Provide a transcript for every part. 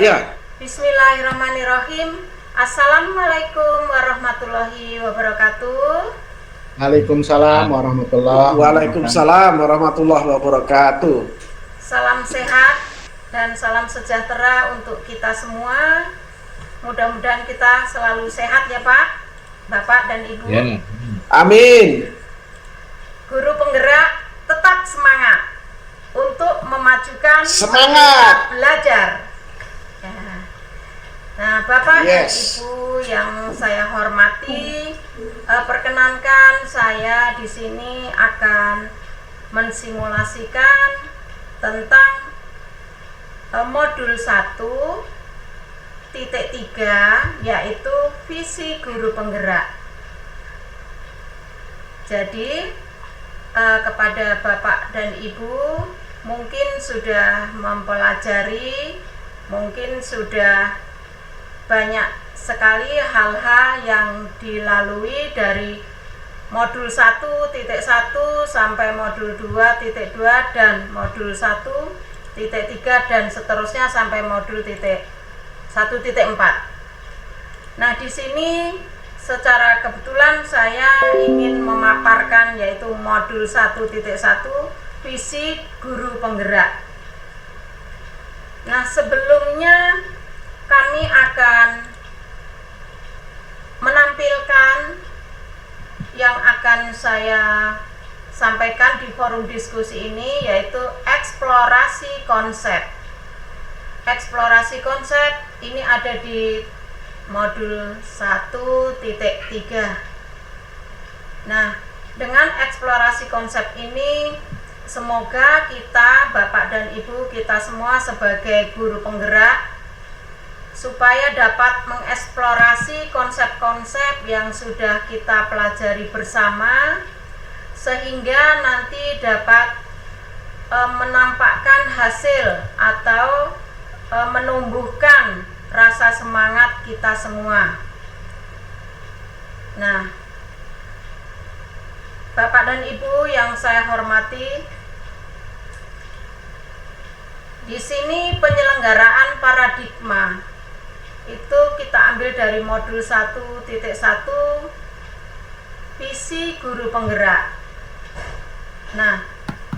ya. Bismillahirrahmanirrahim. Assalamualaikum warahmatullahi wabarakatuh. Waalaikumsalam warahmatullahi wabarakatuh. Waalaikumsalam warahmatullahi wabarakatuh. Salam sehat dan salam sejahtera untuk kita semua. Mudah-mudahan kita selalu sehat ya Pak, Bapak dan Ibu. Ya. Amin. Guru penggerak tetap semangat untuk memajukan Semangat. belajar. Ya. Nah, Bapak dan Yes. Ibu yang saya hormati, perkenankan saya di sini akan mensimulasikan tentang modul 1.3, yaitu visi guru penggerak. Jadi kepada Bapak dan Ibu mungkin sudah mempelajari, mungkin sudah banyak sekali hal-hal yang dilalui dari modul 1.1 sampai modul 2.2 dan modul 1.3 dan seterusnya sampai modul 1.4. Nah, di sini secara kebetulan saya ingin memaparkan yaitu modul 1.1 visi guru penggerak. Nah, sebelumnya kami akan menampilkan yang akan saya sampaikan di forum diskusi ini, yaitu eksplorasi konsep. Eksplorasi konsep ini ada di modul 1.3. Nah, dengan eksplorasi konsep ini semoga kita, Bapak dan Ibu, kita semua sebagai guru penggerak supaya dapat mengeksplorasi konsep-konsep yang sudah kita pelajari bersama, sehingga nanti dapat menampakkan hasil atau menumbuhkan rasa semangat kita semua. Nah, Bapak dan Ibu yang saya hormati, di sini penyelenggaraan paradigma itu kita ambil dari modul 1.1 visi guru penggerak. Nah,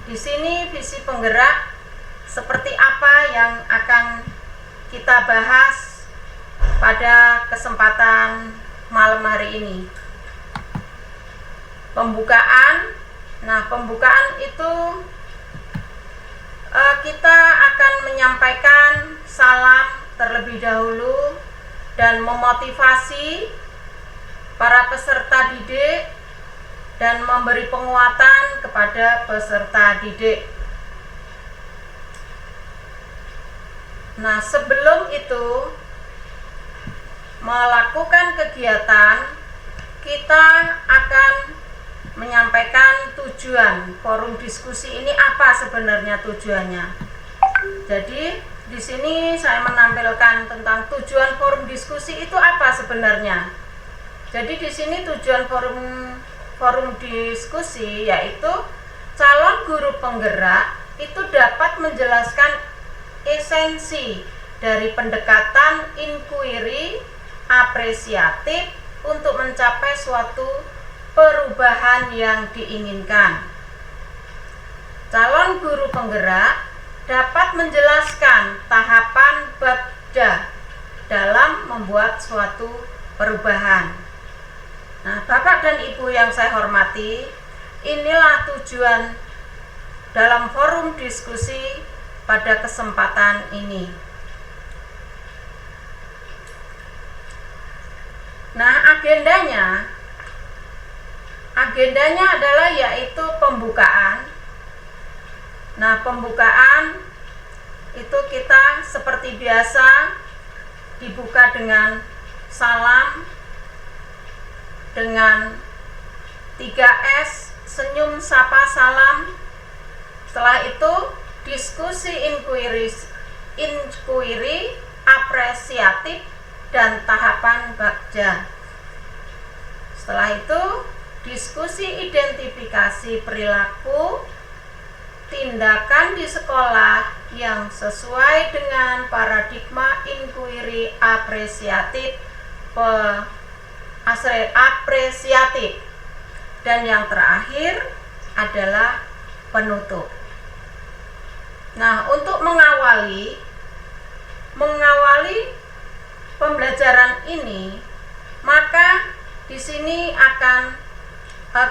di sini visi penggerak seperti apa yang akan kita bahas pada kesempatan malam hari ini. Pembukaan. Nah, pembukaan itu kita akan menyampaikan salam terlebih dahulu dan memotivasi para peserta didik dan memberi penguatan kepada peserta didik. Nah, sebelum itu melakukan kegiatan, kita akan menyampaikan tujuan forum diskusi ini, apa sebenarnya tujuannya. Jadi di sini saya menampilkan tentang tujuan forum diskusi itu apa sebenarnya. Jadi di sini tujuan forum diskusi yaitu calon guru penggerak itu dapat menjelaskan esensi dari pendekatan inquiry apresiatif untuk mencapai suatu perubahan yang diinginkan. Calon guru penggerak dapat menjelaskan tahapan babda dalam membuat suatu perubahan. Nah, Bapak dan Ibu yang saya hormati, inilah tujuan dalam forum diskusi pada kesempatan ini. Nah, agendanya adalah yaitu pembukaan. Nah, pembukaan itu kita seperti biasa dibuka dengan salam, dengan 3S, senyum, sapa, salam. Setelah itu diskusi inquiry apresiatif dan tahapan bagja. Setelah itu diskusi identifikasi perilaku, tindakan di sekolah yang sesuai dengan paradigma inquiry apresiatif dan yang terakhir adalah penutup. Nah, untuk mengawali pembelajaran ini, maka di sini akan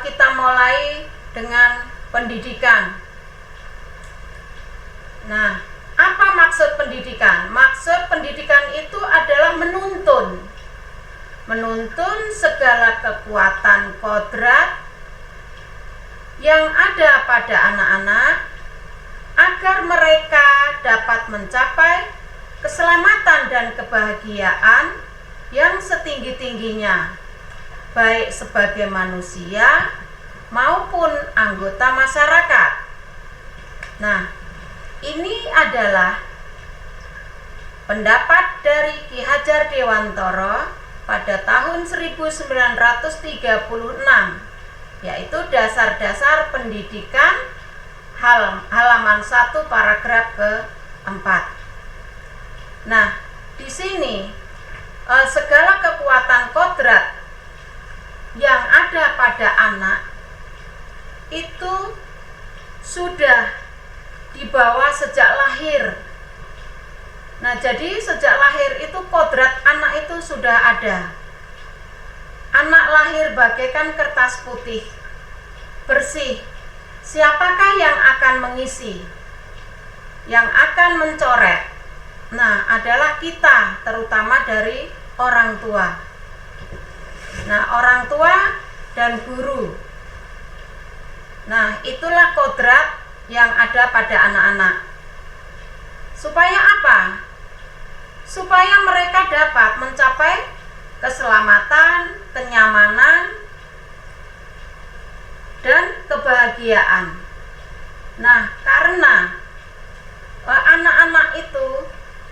kita mulai dengan pendidikan. Nah, apa maksud pendidikan? Maksud pendidikan itu adalah menuntun segala kekuatan kodrat yang ada pada anak-anak agar mereka dapat mencapai keselamatan dan kebahagiaan yang setinggi-tingginya, baik sebagai manusia maupun anggota masyarakat. Nah, ini adalah pendapat dari Ki Hajar Dewantara pada tahun 1936, yaitu Dasar-Dasar Pendidikan halaman 1 paragraf ke-4. Nah, di sini segala kekuatan kodrat yang ada pada anak itu sudah dibawa sejak lahir. Nah, jadi sejak lahir itu kodrat anak itu sudah ada. Anak lahir bagaikan kertas putih, bersih. Siapakah yang akan mengisi? Yang akan mencoret? Nah, adalah kita, terutama dari orang tua. Nah, orang tua dan guru. Nah, itulah kodrat yang ada pada anak-anak. Supaya apa? Supaya mereka dapat mencapai keselamatan, kenyamanan, dan kebahagiaan. Nah, karena anak-anak itu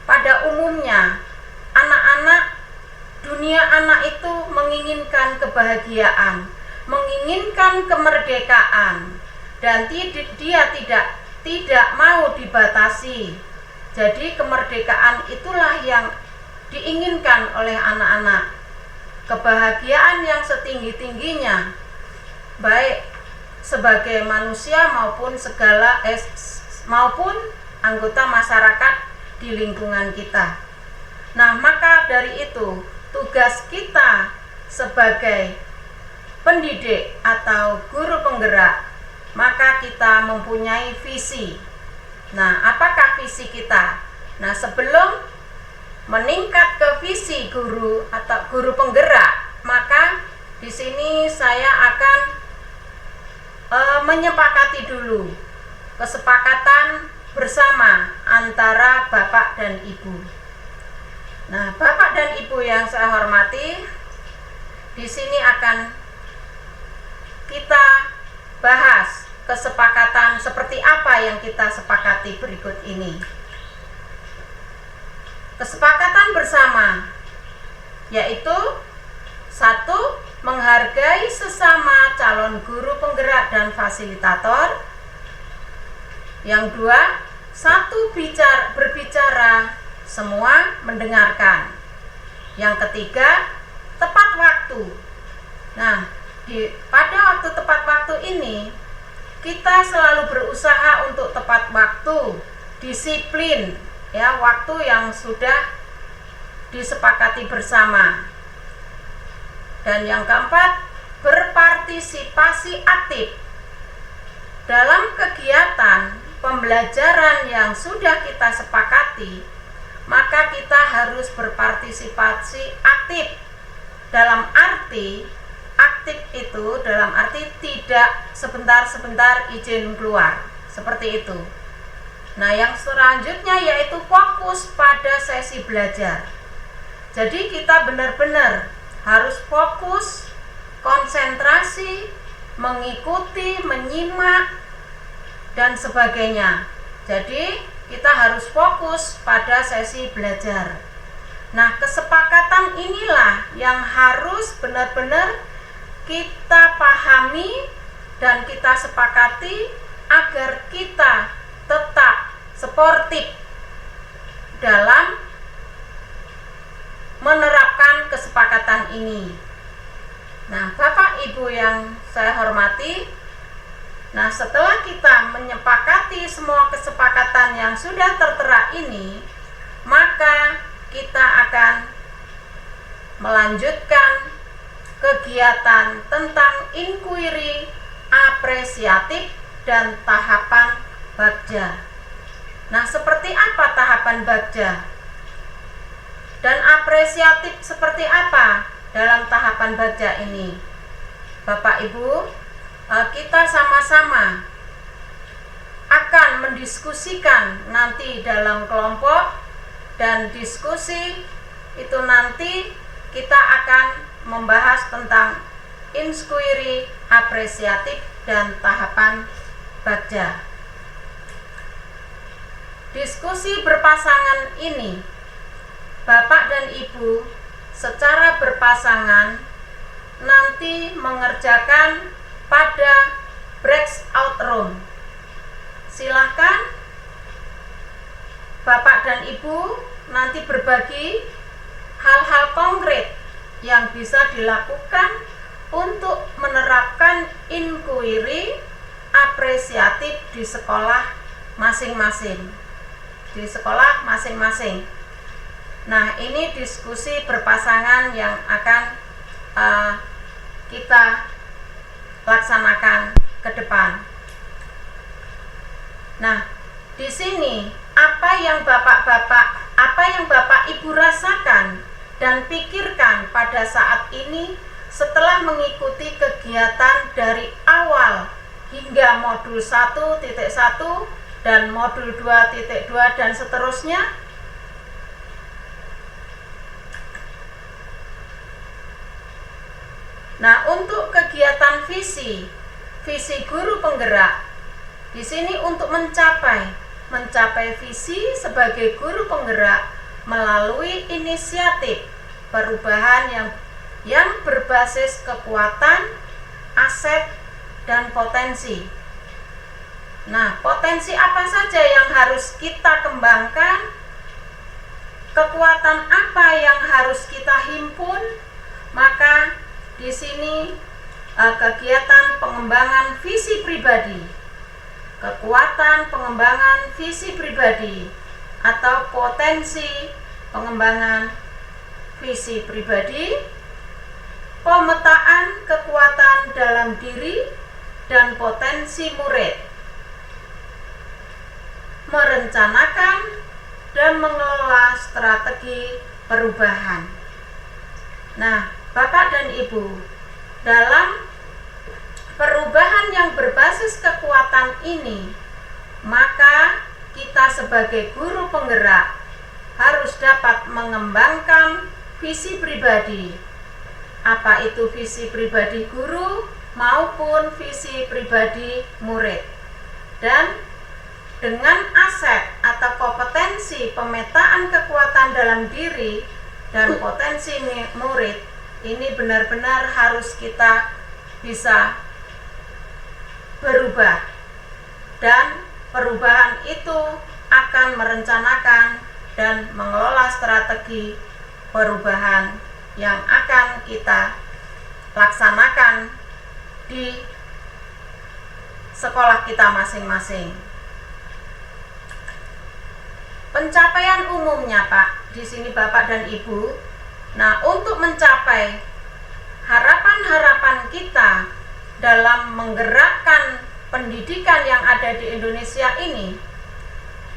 pada umumnya, dunia anak itu menginginkan kebahagiaan, menginginkan kemerdekaan, dan dia tidak mau dibatasi. Jadi kemerdekaan itulah yang diinginkan oleh anak-anak. Kebahagiaan yang setinggi-tingginya, baik sebagai manusia maupun maupun anggota masyarakat di lingkungan kita. Nah, maka dari itu tugas kita sebagai pendidik atau guru penggerak, maka kita mempunyai visi. Nah, apakah visi kita? Nah, sebelum meningkat ke visi guru atau guru penggerak, maka di sini saya akan menyepakati dulu kesepakatan bersama antara Bapak dan Ibu. Nah, Bapak dan Ibu yang saya hormati, di sini akan kita bahas kesepakatan seperti apa yang kita sepakati berikut ini. Kesepakatan bersama yaitu 1. Menghargai sesama calon guru penggerak dan fasilitator. Yang 2. 1. Berbicara, semua mendengarkan. Yang ketiga, tepat waktu. Nah, pada waktu tepat waktu ini kita selalu berusaha untuk tepat waktu, disiplin, ya, waktu yang sudah disepakati bersama. Dan yang keempat, berpartisipasi aktif dalam kegiatan pembelajaran yang sudah kita sepakati. Maka kita harus berpartisipasi aktif. Dalam arti aktif itu dalam arti tidak sebentar-sebentar izin keluar, seperti itu. Nah, yang selanjutnya yaitu fokus pada sesi belajar. Jadi kita benar-benar harus fokus, konsentrasi, mengikuti, menyimak, dan sebagainya. Jadi kita harus fokus pada sesi belajar. Nah, kesepakatan inilah yang harus benar-benar kita pahami dan kita sepakati agar kita tetap sportif dalam menerapkan kesepakatan ini. Nah, Bapak Ibu yang saya hormati, nah setelah kita menyepakati semua kesepakatan yang sudah tertera ini, maka kita akan melanjutkan kegiatan tentang inquiry apresiatif dan tahapan bagja. Nah, seperti apa tahapan bagja? Dan apresiatif seperti apa dalam tahapan bagja ini? Bapak Ibu, kita sama-sama akan mendiskusikan nanti dalam kelompok, dan diskusi itu nanti kita akan membahas tentang inquiry apresiatif dan tahapan bagja. Diskusi berpasangan ini, Bapak dan Ibu secara berpasangan nanti mengerjakan pada breakout room. Silahkan Bapak dan Ibu nanti berbagi hal-hal konkret yang bisa dilakukan untuk menerapkan inquiry apresiatif di sekolah masing-masing. Nah, ini diskusi berpasangan yang akan kita laksanakan ke depan. Nah, di sini apa yang Bapak Ibu rasakan dan pikirkan pada saat ini setelah mengikuti kegiatan dari awal hingga modul 1.1 dan modul 2.2 dan seterusnya? Nah, untuk kegiatan visi guru penggerak, di sini untuk mencapai visi sebagai guru penggerak melalui inisiatif perubahan yang berbasis kekuatan, aset, dan potensi. Nah, potensi apa saja yang harus kita kembangkan? Kekuatan apa yang harus kita himpun? Maka di sini kegiatan pengembangan visi pribadi, kekuatan pengembangan visi pribadi atau potensi pengembangan visi pribadi, pemetaan kekuatan dalam diri dan potensi murid, merencanakan dan mengelola strategi perubahan. Nah, Bapak dan Ibu, dalam perubahan yang berbasis kekuatan ini, maka kita sebagai guru penggerak harus dapat mengembangkan visi pribadi, apa itu visi pribadi guru maupun visi pribadi murid. Dan dengan aset atau kompetensi pemetaan kekuatan dalam diri dan potensi murid, ini benar-benar harus kita bisa berubah, dan perubahan itu akan merencanakan dan mengelola strategi perubahan yang akan kita laksanakan di sekolah kita masing-masing. Pencapaian umumnya, Pak, di sini Bapak dan Ibu. Nah, untuk mencapai harapan-harapan kita dalam menggerakkan pendidikan yang ada di Indonesia ini,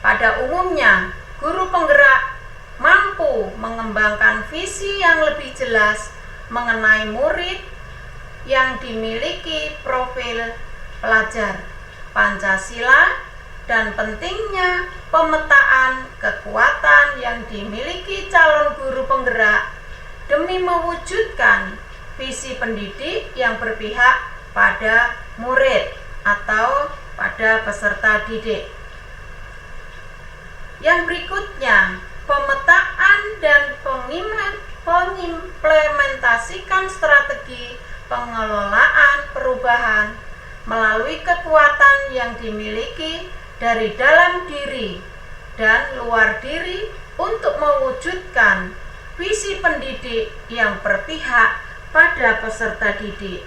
pada umumnya guru penggerak mampu mengembangkan visi yang lebih jelas mengenai murid yang dimiliki profil pelajar Pancasila dan pentingnya pemetaan kekuatan yang dimiliki calon guru penggerak demi mewujudkan visi pendidik yang berpihak pada murid atau pada peserta didik. Yang berikutnya, pemetaan dan pengimplementasikan strategi pengelolaan perubahan melalui kekuatan yang dimiliki dari dalam diri dan luar diri untuk mewujudkan visi pendidik yang berpihak pada peserta didik.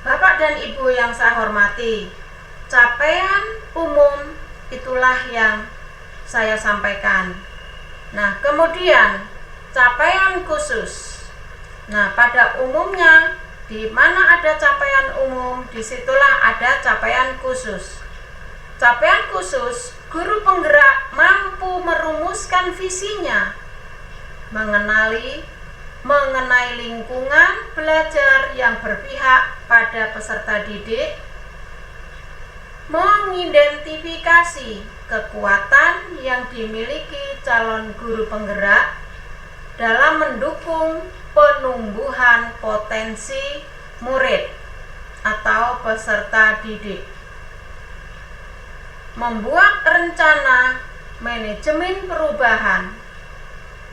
Bapak dan Ibu yang saya hormati, capaian umum itulah yang saya sampaikan. Nah, kemudian capaian khusus. Nah, pada umumnya di mana ada capaian umum, disitulah ada capaian khusus. Capaian khusus, guru penggerak mampu merumuskan visinya, mengenai lingkungan belajar yang berpihak pada peserta didik, mengidentifikasi kekuatan yang dimiliki calon guru penggerak dalam mendukung penumbuhan potensi murid atau peserta didik, membuat rencana manajemen perubahan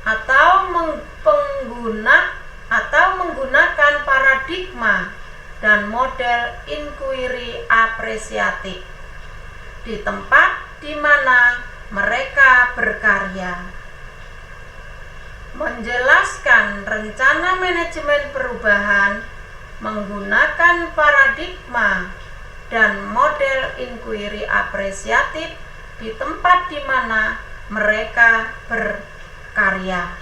atau menggunakan paradigma dan model inquiry apresiatif di tempat di mana mereka berkarya, menjelaskan rencana manajemen perubahan menggunakan paradigma dan model inquiry apresiatif di tempat di mana mereka berkarya.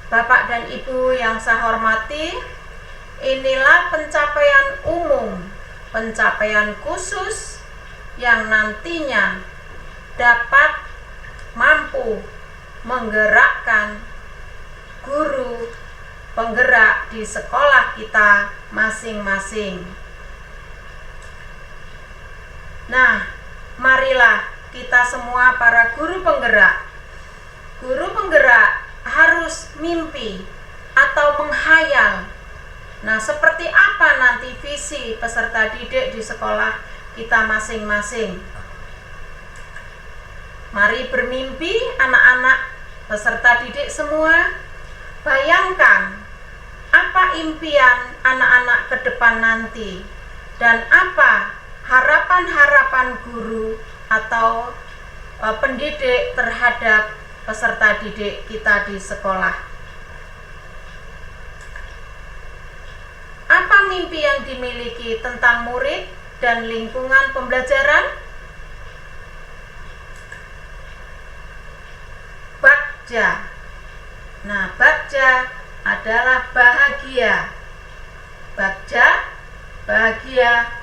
Bapak dan Ibu yang saya hormati, inilah pencapaian umum, pencapaian khusus yang nantinya dapat mampu menggerakkan guru penggerak di sekolah kita masing-masing. Nah, marilah kita semua para guru penggerak harus mimpi atau menghayal. Nah, seperti apa nanti visi peserta didik di sekolah kita masing-masing? Mari bermimpi anak-anak peserta didik semua. Bayangkan apa impian anak-anak ke depan nanti dan apa harapan-harapan guru atau pendidik terhadap peserta didik kita di sekolah. Apa mimpi yang dimiliki tentang murid dan lingkungan pembelajaran? Bagja. Nah, bagja adalah bahagia. Bagja, bahagia.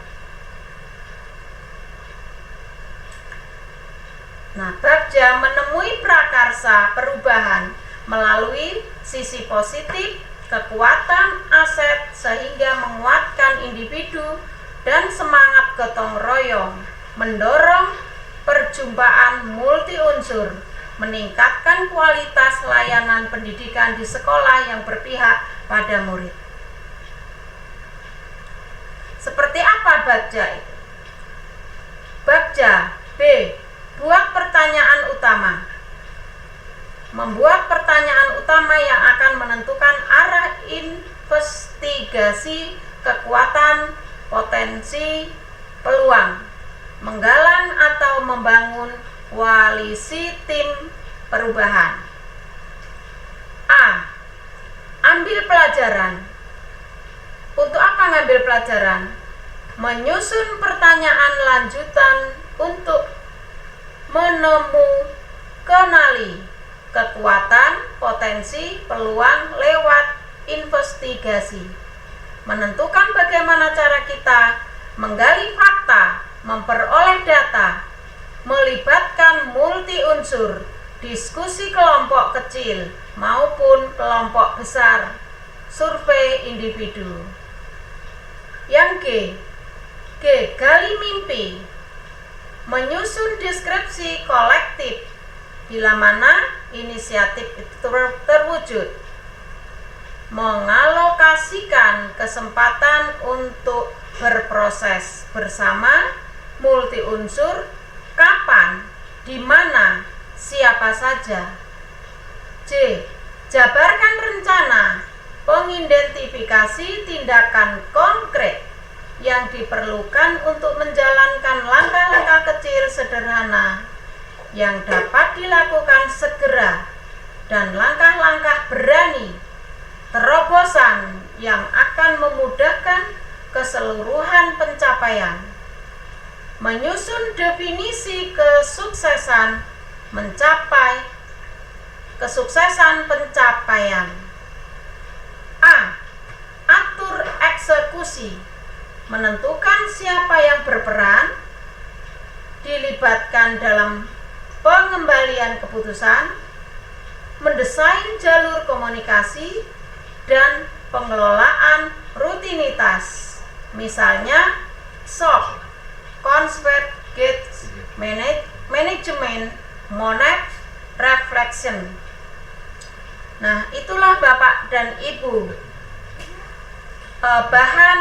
Nah, bagja menemui prakarsa perubahan melalui sisi positif, kekuatan, aset, sehingga menguatkan individu dan semangat gotong royong, mendorong perjumpaan multi unsur, meningkatkan kualitas layanan pendidikan di sekolah yang berpihak pada murid. Seperti apa bagja itu? Bagja B. Buat pertanyaan utama. Membuat pertanyaan utama yang akan menentukan arah investigasi kekuatan, potensi, peluang, menggalang atau membangun koalisi tim perubahan. A. Ambil pelajaran. Untuk apa ngambil pelajaran? Menyusun pertanyaan lanjutan untuk kenali kekuatan, potensi, peluang lewat investigasi. Menentukan bagaimana cara kita menggali fakta, memperoleh data, melibatkan multi unsur, diskusi kelompok kecil maupun kelompok besar, survei individu. Yang G. Gali mimpi. Menyusun deskripsi kolektif bila mana inisiatif itu terwujud, mengalokasikan kesempatan untuk berproses bersama multi unsur, kapan, di mana, siapa saja. C. Jabarkan rencana pengidentifikasi tindakan konkret yang diperlukan untuk menjalankan langkah-langkah kecil sederhana yang dapat dilakukan segera dan langkah-langkah berani terobosan yang akan memudahkan keseluruhan pencapaian. Menyusun definisi kesuksesan mencapai kesuksesan pencapaian. A. Atur eksekusi. Menentukan siapa yang berperan, dilibatkan dalam pengembalian keputusan, mendesain jalur komunikasi, dan pengelolaan rutinitas. Misalnya SOP, Concept Gate Management, Monad, Reflection. Nah, itulah Bapak dan Ibu bahan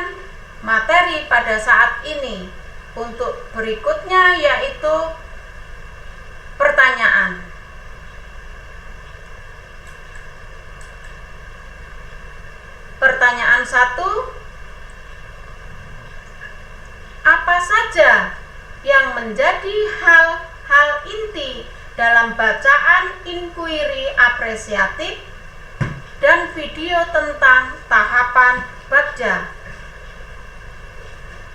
materi pada saat ini. Untuk berikutnya yaitu pertanyaan. Pertanyaan 1. Apa saja yang menjadi hal-hal inti dalam bacaan inquiry apresiatif dan video tentang tahapan bagja?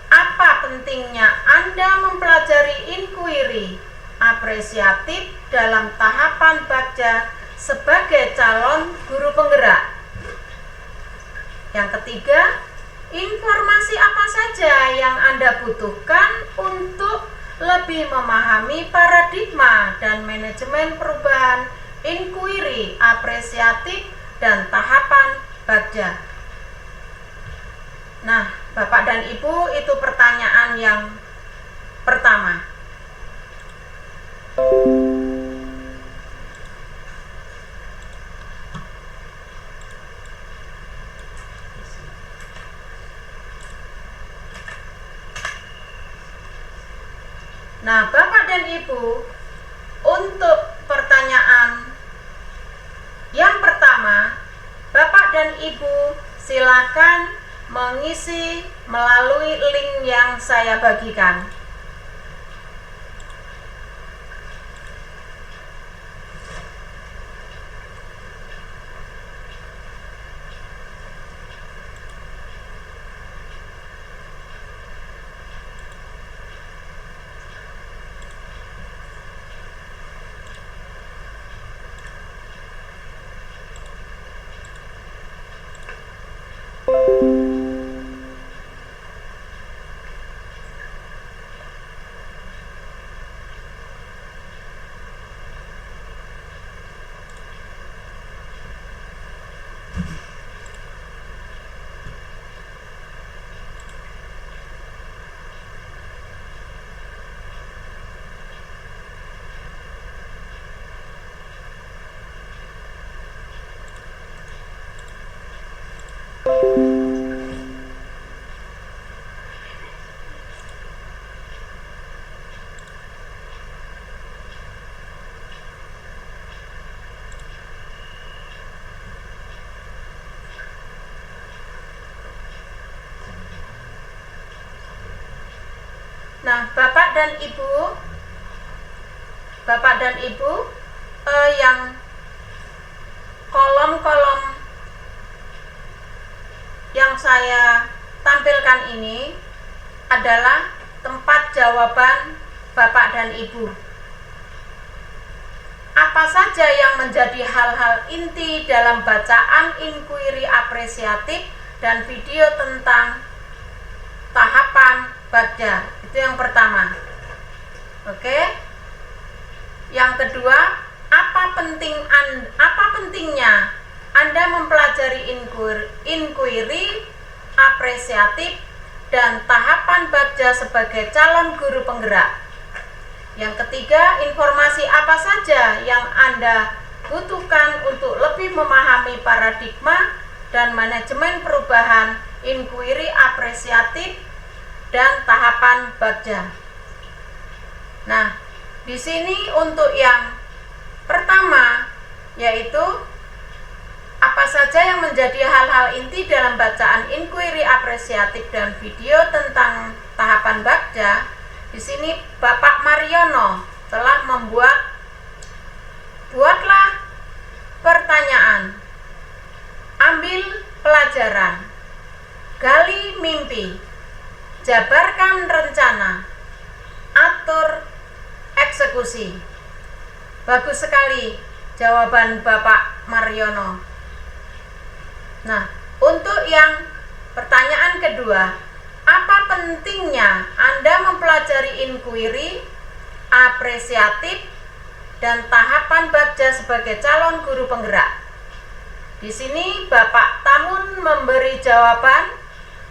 Apa pentingnya Anda mempelajari inquiry apresiatif dalam tahapan bagja sebagai calon guru penggerak? Yang ketiga, informasi apa saja yang Anda butuhkan untuk lebih memahami paradigma dan manajemen perubahan inquiry apresiatif dan tahapan bagja? Nah, Bapak dan Ibu, itu pertanyaan yang pertama. Nah, Bapak dan Ibu, untuk pertanyaan yang pertama, Bapak dan Ibu silakan mengisi melalui link yang saya bagikan. Nah, Bapak dan Ibu, yang kolom-kolom yang saya tampilkan ini adalah tempat jawaban Bapak dan Ibu. Apa saja yang menjadi hal-hal inti dalam bacaan inquiry apresiatif dan video tentang tahapan bagja? Itu yang pertama. Oke. Yang kedua, apa pentingnya Anda mempelajari inquiry apresiatif dan tahapan bagja sebagai calon guru penggerak? Yang ketiga, informasi apa saja yang Anda butuhkan untuk lebih memahami paradigma dan manajemen perubahan inquiry apresiatif dan tahapan bagja? Nah, di sini untuk yang pertama yaitu apa saja saja yang menjadi hal-hal inti dalam bacaan inquiry apresiatif dan video tentang tahapan bagja? Di sini Bapak Mariono telah buatlah pertanyaan, ambil pelajaran, gali mimpi, jabarkan rencana, atur eksekusi. Bagus sekali jawaban Bapak Mariono. Nah, untuk yang pertanyaan kedua, apa pentingnya Anda mempelajari inquiry, apresiatif, dan tahapan bagja sebagai calon guru penggerak? Di sini Bapak Tamun memberi jawaban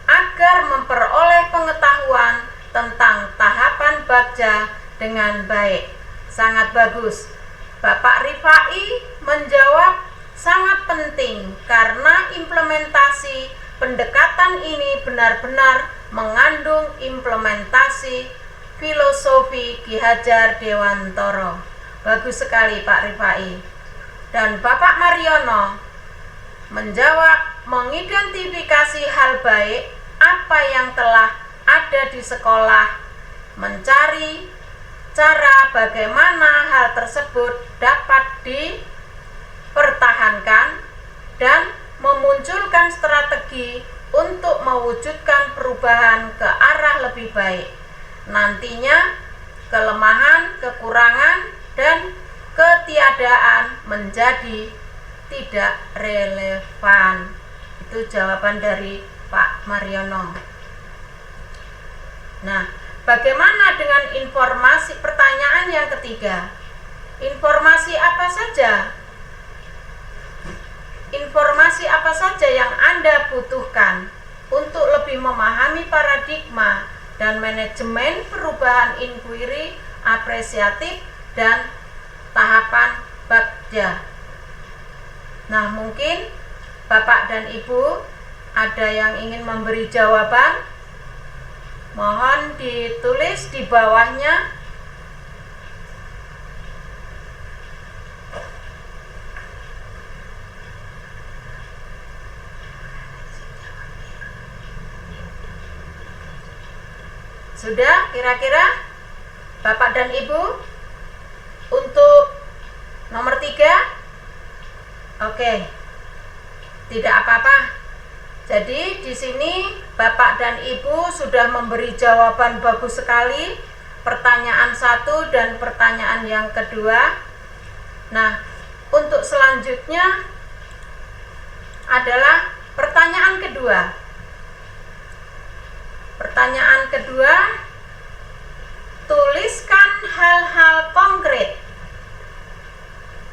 agar memperoleh pengetahuan tentang tahapan bagja dengan baik. Sangat bagus. Bapak Rifai menjawab sangat penting karena implementasi pendekatan ini benar-benar mengandung implementasi filosofi Ki Hajar Dewantara. Bagus sekali Pak Rifai. Dan Bapak Mariono menjawab mengidentifikasi hal baik apa yang telah ada di sekolah, mencari cara bagaimana hal tersebut dapat dipertahankan, dan memunculkan strategi untuk mewujudkan perubahan ke arah lebih baik. Nantinya kelemahan, kekurangan, dan ketiadaan menjadi tidak relevan. Itu jawaban dari Pak Mariono. Nah, bagaimana dengan informasi? Pertanyaan yang ketiga, informasi apa saja? Informasi apa saja yang Anda butuhkan untuk lebih memahami paradigma dan manajemen perubahan inquiry, apresiatif, dan tahapan bagja? Nah, mungkin Bapak dan Ibu ada yang ingin memberi jawaban? Mohon ditulis di bawahnya. Sudah kira-kira Bapak dan Ibu untuk nomor 3? Oke, tidak apa-apa. Jadi di sini Bapak dan Ibu sudah memberi jawaban bagus sekali, pertanyaan 1 dan pertanyaan yang kedua. Nah, untuk selanjutnya adalah pertanyaan kedua. Pertanyaan kedua, tuliskan hal-hal konkret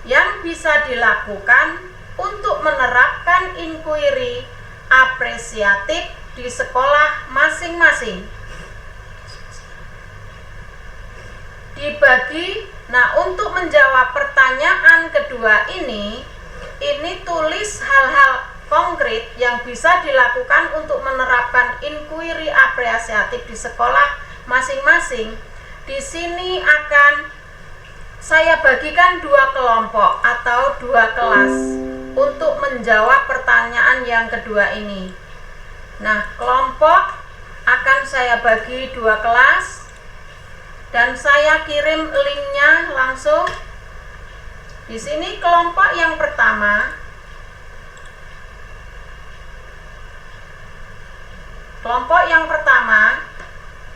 yang bisa dilakukan untuk menerapkan inquiry apresiatif di sekolah masing-masing. Dibagi. Nah, untuk menjawab pertanyaan kedua ini tulis hal-hal konkret yang bisa dilakukan untuk menerapkan inquiry apresiatif di sekolah masing-masing. Di sini akan saya bagikan 2 kelompok atau 2 kelas untuk menjawab pertanyaan yang kedua ini. Nah, kelompok akan saya bagi 2 kelas dan saya kirim linknya langsung. Di sini kelompok yang pertama,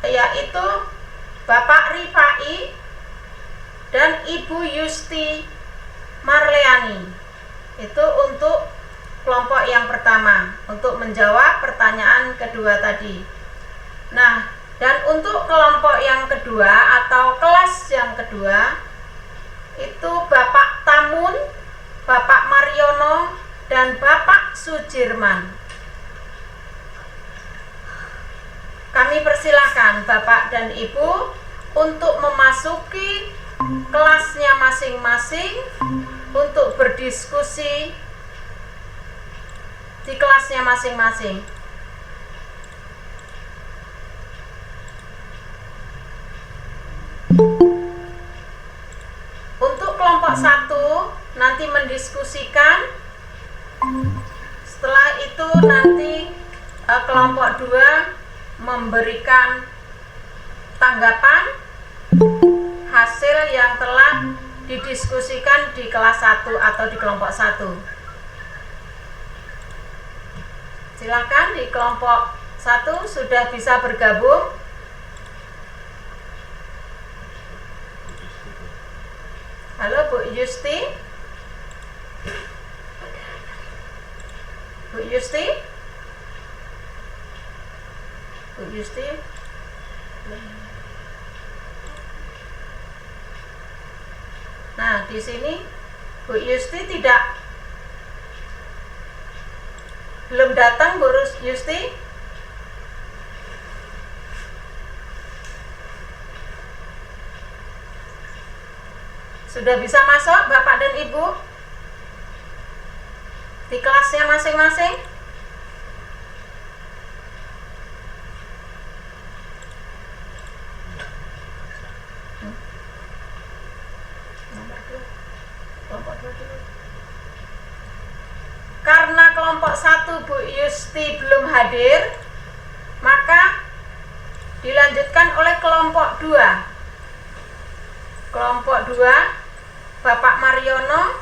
yaitu Bapak Rifai dan Ibu Yusti Marleani. Itu untuk kelompok yang pertama, untuk menjawab pertanyaan kedua tadi. Nah, dan untuk kelompok yang kedua atau kelas yang kedua, itu Bapak Tamun, Bapak Mariono, dan Bapak Sudirman. Kami persilahkan Bapak dan Ibu untuk memasuki kelasnya masing-masing untuk berdiskusi di kelasnya masing-masing. Untuk kelompok 1 nanti mendiskusikan Setelah itu nanti kelompok 2 memberikan tanggapan hasil yang telah didiskusikan di kelas 1 atau di kelompok 1. Silakan di kelompok 1 sudah bisa bergabung. Halo Bu Yusti. Bu Yusti. Bu Yusti. Nah, di sini Bu Yusti belum datang. Bu Yusti sudah bisa masuk Bapak dan Ibu di kelasnya masing-masing? Karena kelompok 1 Bu Yusti belum hadir, maka dilanjutkan oleh kelompok 2. Kelompok 2, Bapak Mariono,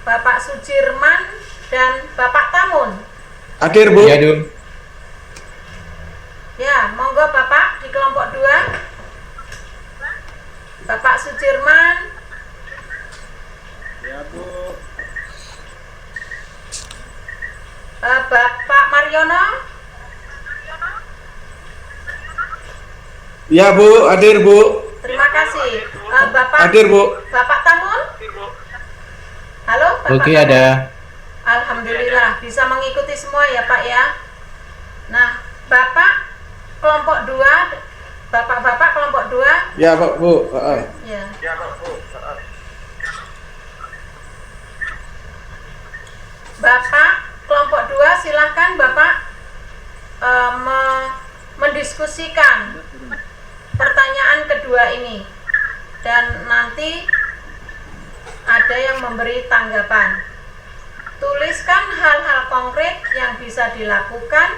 Bapak Sudirman, dan Bapak Tamun. Hadir, Bu. Ya, Dun. Ya, monggo Bapak di kelompok 2. Bapak Sudirman. Ya, Bu. Bapak Mariono. Ya, Bu, hadir, Bu. Terima kasih. Bapak Hadir, Bu. Bapak Tamun. Halo, Bapak Oke, Tamun. ada. Alhamdulillah bisa mengikuti semua ya Pak ya. Nah, Bapak kelompok 2, Bapak-bapak kelompok 2. Ya, Bu. Ya. Bapak kelompok 2, silakan Bapak mendiskusikan pertanyaan kedua ini, dan nanti ada yang memberi tanggapan. Tuliskan hal-hal konkret yang bisa dilakukan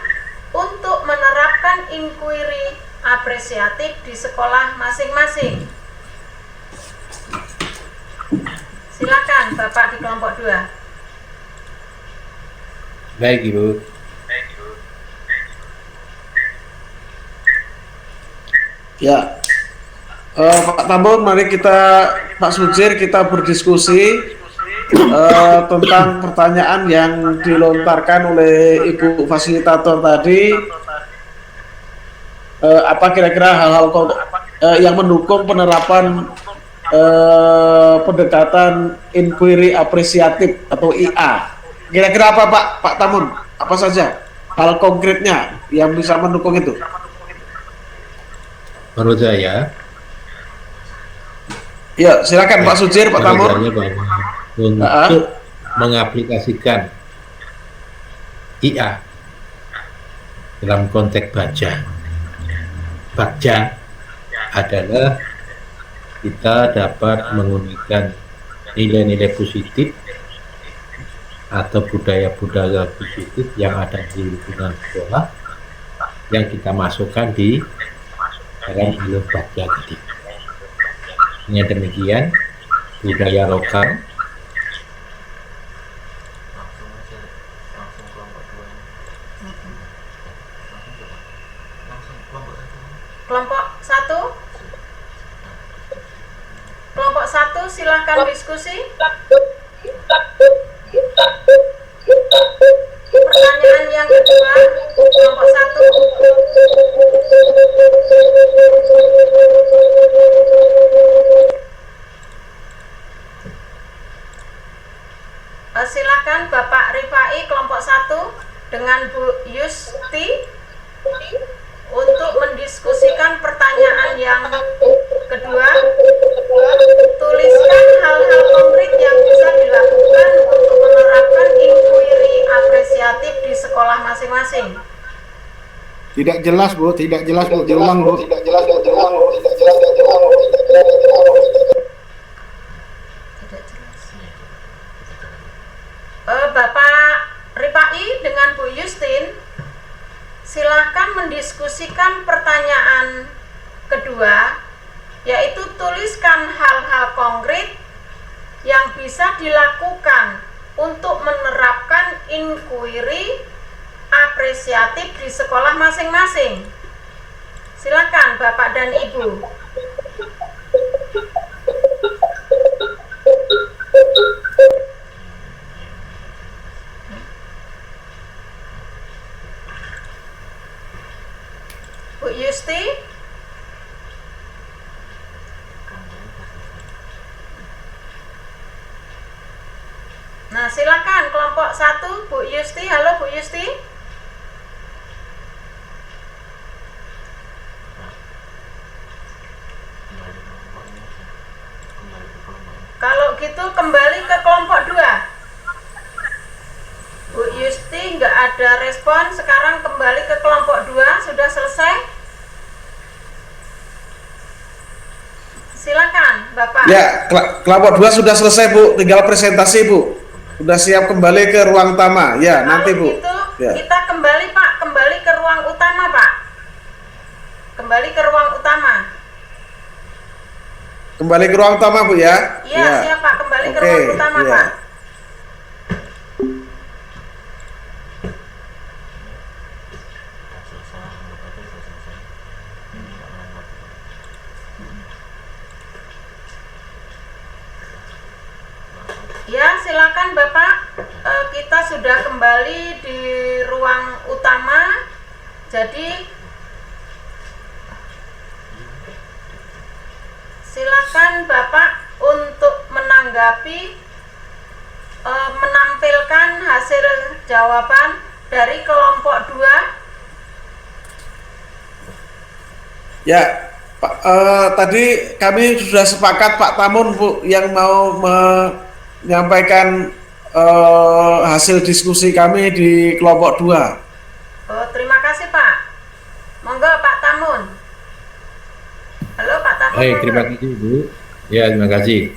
untuk menerapkan inquiry apresiatif di sekolah masing-masing. Silakan Bapak di kelompok 2. Baik, Ibu. Ya. Pak Tamun, mari Pak Sujir, kita berdiskusi tentang pertanyaan yang dilontarkan oleh Ibu Fasilitator tadi. Apa kira-kira hal-hal yang mendukung penerapan pendekatan inquiry apresiatif atau IA? Kira-kira apa, Pak Tamun? Apa saja hal konkretnya yang bisa mendukung itu? Menurut saya, Ya, silakan Pak Sujir, Pak Tamun. bahwa untuk mengaplikasikan IA dalam konteks baca adalah kita dapat menggunakan nilai-nilai positif atau budaya-budaya positif yang ada di lingkungan sekolah yang kita masukkan di dalam alur baca tadi. Dengan demikian, budaya lokal Kelompok 1. Kelompok 1 silakan diskusi. Pertanyaan yang kedua, kelompok 1. Silakan Bapak Rifai kelompok 1 dengan Bu Yusti untuk mendiskusikan pertanyaan yang kedua. Tuliskan hal-hal konkret yang bisa dilakukan untuk menerapkan inquiry apresiatif di sekolah masing-masing. Tidak jelas, Bu. Diulang, Bu. Bapak Rifai dengan Bu Justin, silakan mendiskusikan pertanyaan kedua, yaitu tuliskan hal-hal konkret yang bisa dilakukan untuk menerapkan inquiry apresiatif di sekolah masing-masing. Silakan Bapak dan Ibu. Bu Yusti. Nah, silakan kelompok 1, Bu Yusti. Halo Bu Yusti. Kalau gitu kembali ke kelompok 2. Bu Yusti nggak ada respon. Sekarang kembali ke kelompok 2. Sudah selesai? Silakan Bapak. Ya, kelompok 2 sudah selesai Bu, tinggal presentasi Bu. Sudah siap kembali ke ruang utama. Ya, Kalau nanti Bu. gitu, Ya. kita kembali Pak, kembali ke ruang utama Pak. Kembali ke ruang utama. Kembali ke ruang utama Bu ya. Iya, siap Pak, kembali ke Oke, ruang utama iya. Pak. Ya, silakan Bapak. Kita sudah kembali di ruang utama. Jadi silakan Bapak untuk menanggapi, menampilkan hasil jawaban dari kelompok 2. Ya, Pak, tadi kami sudah sepakat Pak Tamun Bu yang mau menyampaikan hasil diskusi kami di kelompok 2. Oh, terima kasih Pak. Monggo Pak Tamun. Halo Pak Tamun. Baik, monggo. terima kasih Bu. Ya, terima kasih.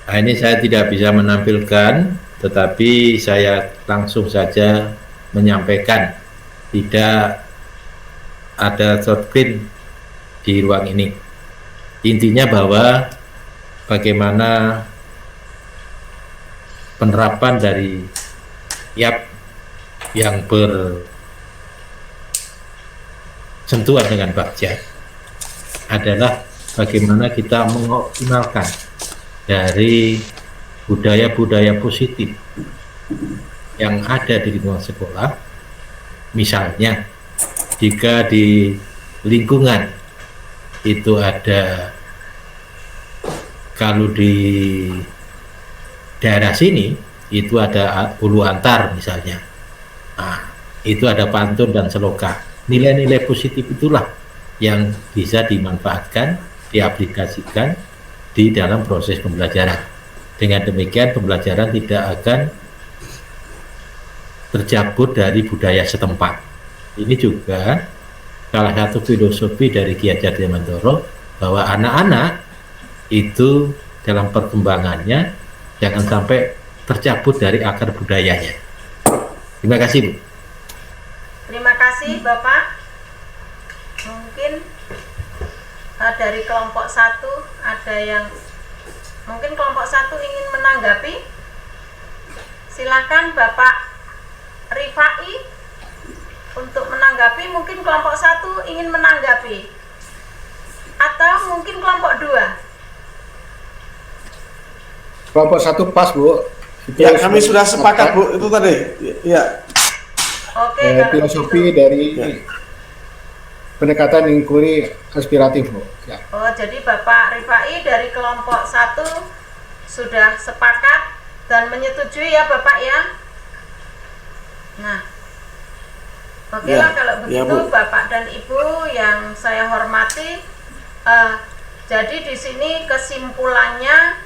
Nah, ini saya tidak bisa menampilkan, tetapi saya langsung saja menyampaikan. Tidak ada short screen di ruang ini. Intinya bahwa bagaimana penerapan dari YAP yang bersentuhan dengan Bagja adalah bagaimana kita mengoptimalkan dari budaya-budaya positif yang ada di lingkungan sekolah. Misalnya, jika di lingkungan itu ada, kalau di daerah sini itu ada ulu antar misalnya, nah, itu ada pantun dan seloka. Nilai-nilai positif itulah yang bisa dimanfaatkan, diaplikasikan di dalam proses pembelajaran. Dengan demikian pembelajaran tidak akan tercabut dari budaya setempat. Ini juga salah satu filosofi dari Ki Hajar Dewantara, bahwa anak-anak itu dalam perkembangannya jangan sampai tercabut dari akar budayanya. Terima kasih Bu. Terima kasih Bapak. Mungkin dari kelompok 1 ada yang mungkin kelompok 1 ingin menanggapi. Silakan Bapak Rifai untuk menanggapi. Mungkin kelompok 1 ingin menanggapi, atau mungkin kelompok 2. Kelompok 1 pas Bu. Itu Ya, kami sudah sepakat Bu itu tadi. Ya. Oke, kalau filosofi begitu. dari pendekatan inquiry aspiratif Bu. Ya. Oh, jadi Bapak Rifai dari kelompok 1 sudah sepakat dan menyetujui ya Bapak ya. Nah, oke lah Ya, kalau ya, begitu Bu. Bapak dan Ibu yang saya hormati. Jadi di sini kesimpulannya,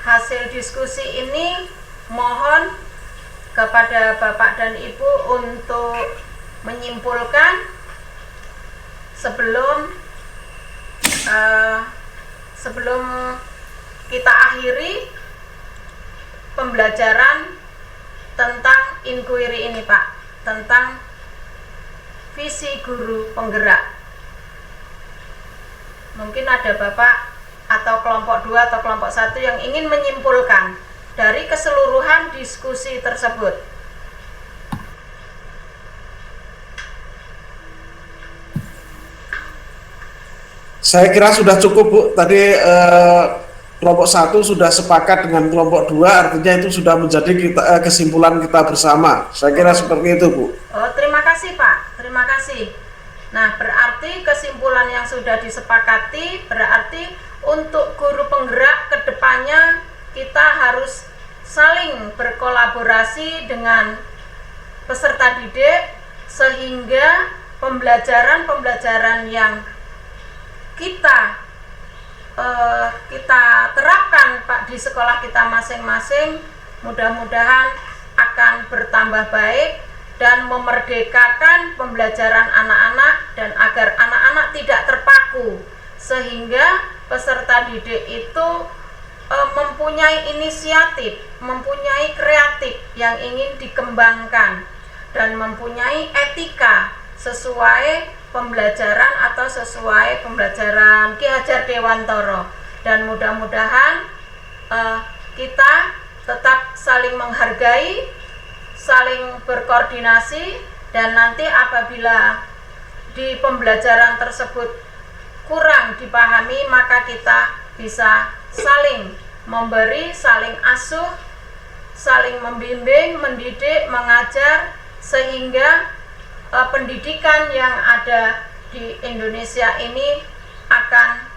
hasil diskusi ini mohon kepada Bapak dan Ibu untuk menyimpulkan sebelum kita akhiri pembelajaran tentang inquiry ini Pak, tentang visi guru penggerak. Mungkin ada Bapak atau kelompok 2 atau kelompok 1 yang ingin menyimpulkan dari keseluruhan diskusi tersebut. Saya kira sudah cukup Bu. Tadi kelompok 1 sudah sepakat dengan kelompok 2, artinya itu sudah menjadi kesimpulan kita bersama. Saya kira seperti itu Bu. Oh, terima kasih Pak, terima kasih. Nah, berarti kesimpulan yang sudah disepakati berarti untuk guru penggerak ke depannya kita harus saling berkolaborasi dengan peserta didik sehingga pembelajaran yang kita terapkan Pak di sekolah kita masing-masing mudah-mudahan akan bertambah baik dan memerdekakan pembelajaran anak-anak dan agar anak-anak tidak terpaku sehingga peserta didik itu mempunyai inisiatif, mempunyai kreatif yang ingin dikembangkan dan mempunyai etika sesuai pembelajaran atau sesuai pembelajaran Ki Hajar Dewantara, dan mudah-mudahan kita tetap saling menghargai, saling berkoordinasi, dan nanti apabila di pembelajaran tersebut kurang dipahami maka kita bisa saling memberi, saling asuh, saling membimbing, mendidik, mengajar sehingga pendidikan yang ada di Indonesia ini akan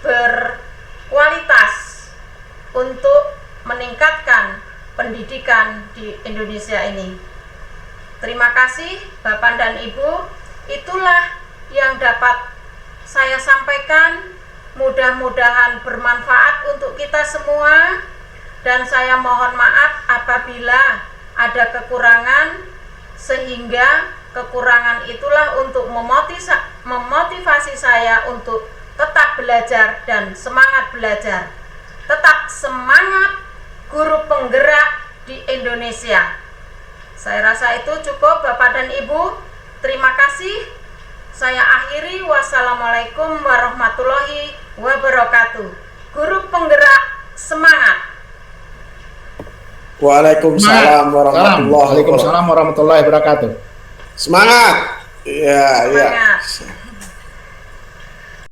berkualitas untuk meningkatkan pendidikan di Indonesia ini. Terima kasih Bapak dan Ibu, itulah yang dapat saya sampaikan. Mudah-mudahan bermanfaat untuk kita semua, dan saya mohon maaf apabila ada kekurangan, sehingga kekurangan itulah untuk memotivasi saya untuk tetap belajar dan semangat belajar. Tetap semangat guru penggerak di Indonesia. Saya rasa itu cukup Bapak dan Ibu. Terima kasih. Saya akhiri. Wassalamualaikum warahmatullahi wabarakatuh. Guru penggerak semangat. Waalaikumsalam warahmatullahi wabarakatuh. Waalaikumsalam warahmatullahi wabarakatuh. Semangat. Ya, Semangat. ya.